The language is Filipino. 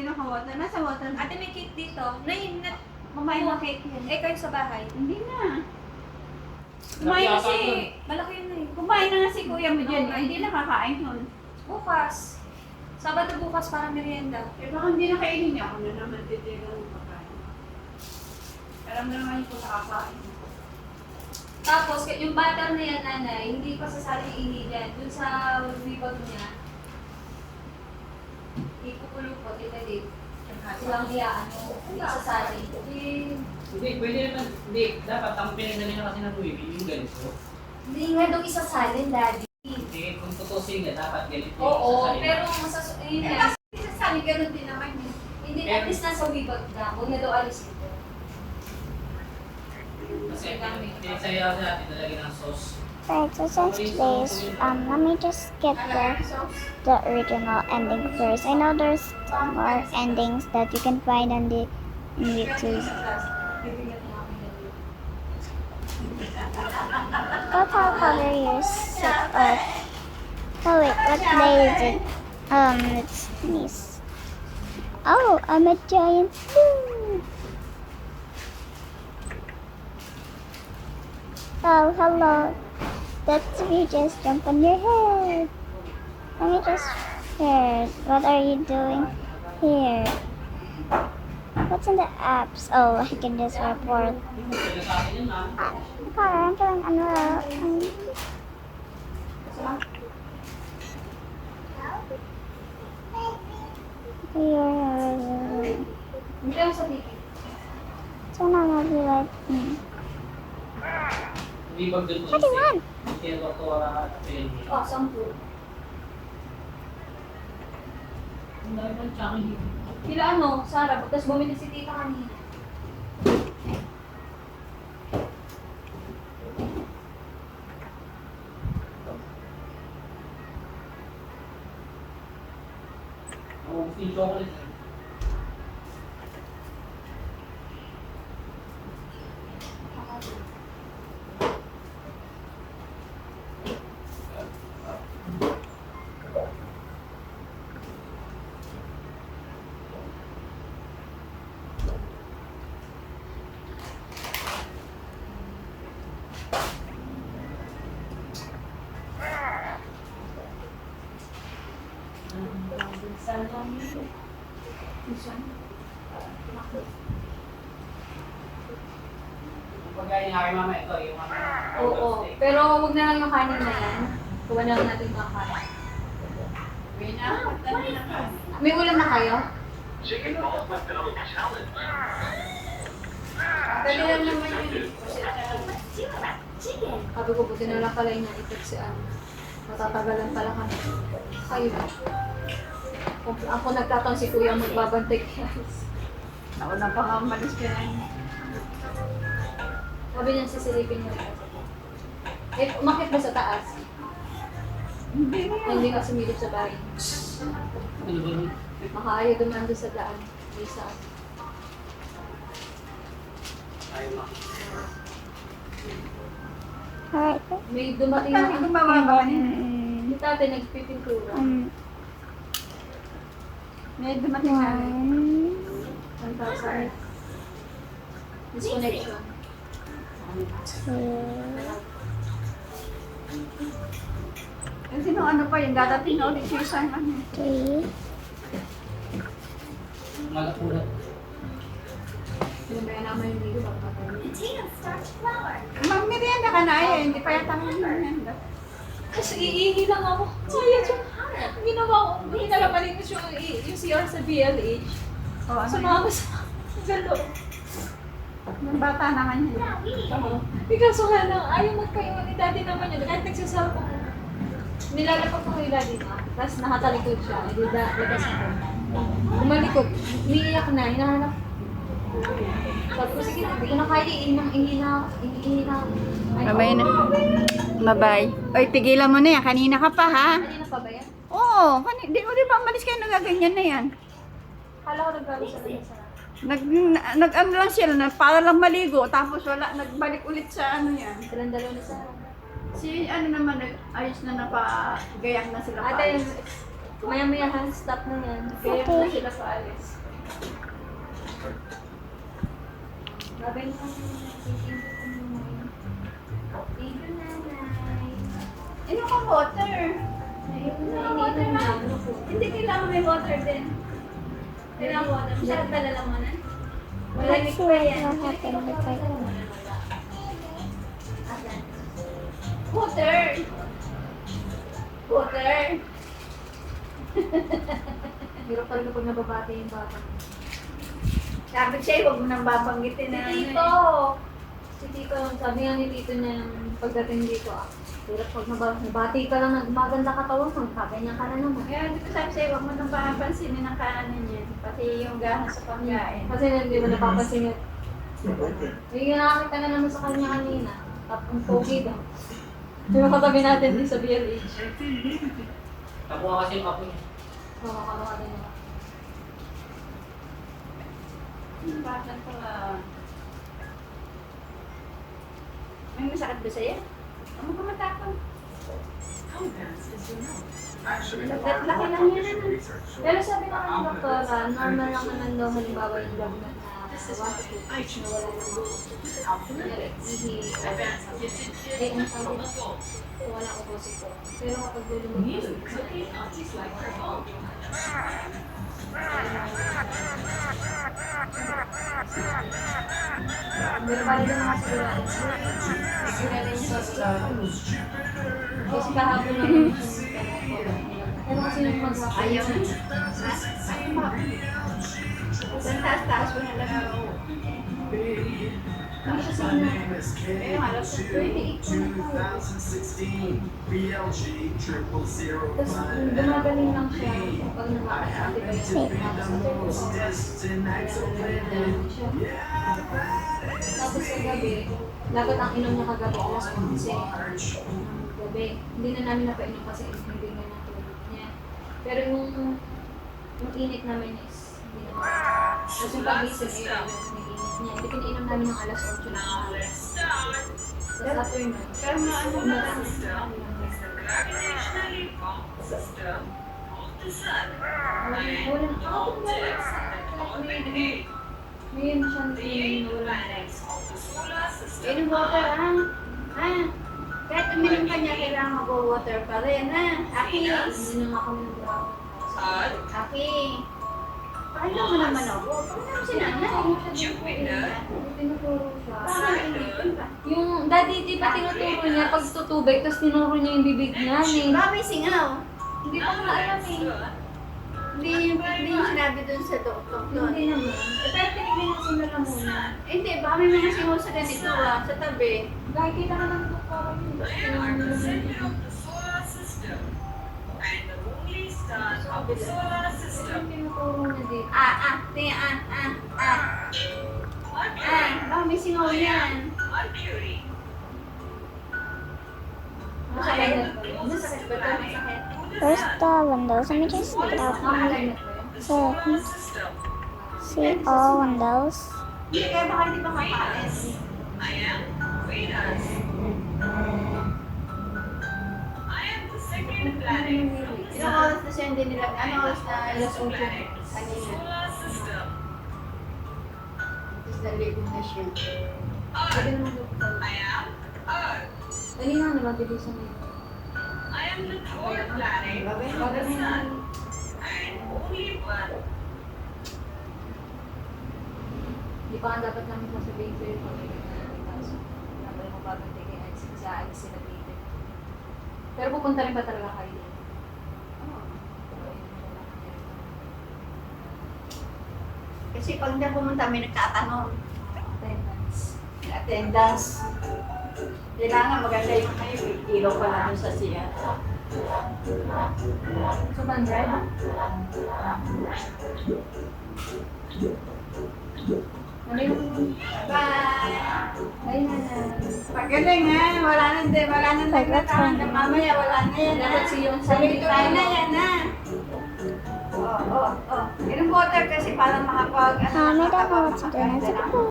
Hindi naka-water. Nasa water na. Ate, may cake dito. Nay, Mamaya na cake yan. eh, kayo sa bahay. Hindi na. Kumain na si... Malaki yun na eh. Kumain na nga si kuya mo dyan. Hindi nakakain nun. Bukas. Sabado bukas para merienda. Eh baka hindi na kainin niya. Ako na naman titigan ng pagkain. Alam na naman yung kung nakakain. Tapos, yung butter na yan, nanay, hindi pa sasali ihi dyan. Dun sa bibag niya, ikukulo po, titalit. Silang iyaan mo, hindi sasali. Hindi, pwede naman. Hindi, dapat ang pinagaling na kasi ng Louis, yung ganito. Hindi nga daw isasalin, daddy. Hindi, kung tutusin nga, dapat ganito. Oo, sasalin. pero yun Eh nga. kasi sasali ganun din naman yun. Hindi, at least nasa bibag na. Huwag na daw alis ito. Kasi pinagsayaw sa atin talaga ng sauce. Right, so since today's, let me just get the original ending first. I know there's more endings that you can find on the in YouTube. What how color your set of? Oh wait, what day is it? It's Miss. Oh, I'm a giant. Woo! Oh, hello. That's me just jump on your head. Let me just here. What are you doing here? What's in the apps? Oh, I can just report. Parang ano. Hindi ako sa tiki. So now I'll be like, Bibag doon What do you want? Kaya ko wala at pinag. Oh, 10. Ang dami ng tsaka dito. Kila ano, Sarah, tapos bumili si tita kanina. Oo, gusto yung chocolate. Pagkain niya kay mama ito, yung mga Oo, pero wag na lang yung kanin na yan. Kuha na lang natin yung kanin. May ulam na kayo? Dali lang naman yun. Sabi ko, buti na lang pala yung na-effect si ano. Matatagalan pala kami. Kayo na. Kung ako nagtatang si kuya magbabantay kaya. Nauna pa nga umalis ka na. Sabi niya sisilipin niya rin. Eh, umakit ba sa taas? Hindi na. Hindi ka sumilip sa bahay. Ano ba yun? Makaayo dumaan doon sa daan. May saan. Ayaw na. alright. May dumating Kami na. gumawa ka kanina. Si tatay nagpipintura. May dumating na. 1,000. Disconnection. Kasi nung ano pa yung dadating na ulit yung isang ano. 3. Malakulat. Pinabaya naman yung video. Mag-merienda ka na eh. Hindi pa yata kami merienda. Kasi iihi lang ako. Sayang siya. Ginawa ko. Hindi na lang malinis yung CR sa BLH. O ano Sumama sa galo. yung bata naman yun. Ikaw so nga lang, ayaw magpayo ni daddy naman yun. Kahit nagsasalpo ko. Nilalapat ko kay daddy na. Tapos nakatalikod siya. Hindi labas ako. Umalikod. Umiiyak na. Hinahanap. Sabi ko, sige, hindi ko na kaya. Ihina. Babay na. Bye-bye. Oy, tigilan mo na yan. Kanina ka pa ha. Kanina pa ba yan? Oo. Di mo di ba malis kayo nagaganyan na yan? Kala ko nagbago sa kanya sa Nag-ano lang sila, para lang maligo, tapos wala, nagbalik ulit sa ano yan. silang dalawa na sa Si ano naman, ayos na napagayak na sila. Ate, Maya-maya hand stop na yan. Kaya Okay. na sila paalis. Babay na kami. Thank you, nanay. Thank you, nanay. Ano ka water? Ayun na, Water iniinom na. na. Ano po? Hindi kailangan may water din. Kailangan water. Masarap na lalamunan. Let's see what happened if I Asan? Water! Water! Hirap talaga pag nababati yung bata. Sabi sa'yo, huwag mo nang babanggitin na Si Tito! Si Tito, sabi nga ni Tito niya nung pagdating dito, hirap pag nabati ka lang, maganda katawan mo, kaganyan ka na naman. Kaya hindi ko sabi sa'yo, huwag mo nang papansinin ang kanan niya. Pati yung gahas sa pagkain. Kasi hindi mo napapansin yun. Yung nakakita na naman sa kanya kanina, tapong pogi daw. Yung katabi natin din sa BLH. Nakuha kasi yung apo niya. Oo, kalawa din ako. Bakit pala? May masakit ba sa'yo? Ano ka matapang? Laki lang yan. Pero sabi naman ng doktora, normal lang naman daw halimbawa yung lagnat na 1 to 2 weeks na wala naman. Kunyari, hindi, ang sabi ko, wala ko po siko. Pero kapag lumabas, pero pala din mga sigurado. Sigurado yung hospital. Kasi kahapon naman pero kasi yung maghapon. Ayaw. Ayaw mo. Saan taas-taas mo na lang ako. Hindi siya sana. Pero alam ko, 28 na tayo. Tapos gumagaling lang siya pag nakakasati ba yung siya. Tapos sa gabi, dapat ang inom niya kagabi alas 11 ng gabi. Hindi na namin napainom kasi hindi nga natulog niya. Pero yung init namin is hindi naman. Tapos yung pagising ay may init niya. Hindi pinainom namin ng alas 8 ng araw. Sa afternoon. Pero maano na lang. Ngayon siya wala. Inom water, ha? Ha? Kahit uminom ka niya, kailangan mag-water pa rin, ha? Aki! Hindi na nga kami ng bravo. Aki! Paano mo naman ako? Paano mo si nanay? Tinuturo siya. Bakit initin ka? Yung daddy, di ba tinuturo niya pag tutubig, tapos tinuro niya yung bibig niya eh. Baka may singaw. Hindi ko nga alam eh. Hindi yung sinabi dun sa doktor doon. Hindi naman. Eh, pero tinignan niya sila na muna. Hindi, baka may mga singaw sa ganito, sa tabi. Dahil kita ka ng doktora yun. Yung tinuturo niya dito. Tingnan, baka may singaw yan. Masakit. Masakit ba ito? Masakit. Where's the windows? Let me just look out. Makakalagnat ba yun? So, see all windows. Hindi, kaya baka hindi pa makaalis. Ilang oras na siya hindi nila, ano oras na Alas 8. kanina. Tapos naligo na siya. Pwede naman doktor. Kanina naman, bilisan niya. Bakit na Hindi pa nga dapat namin sasabihin sa'yo kung may kaso. Dapat mo babantigin at saan sila dito. Pero pupunta rin ba talaga kayo? Kasi pag hindi pumunta, may nagtatanong. Attendance. Attendance. Kailangan maganda yung kayo. Ilaw pa namin sa siya. So, bandred? Nanay mo. Bye! Ay, nanay. Pagaling ha, wala nang nagtatanong. Mamaya wala na yan ha. Dapat siyong Tuloy-tuloy na yan ha. Oh. Inom water kasi para makapag... I don't know what to do.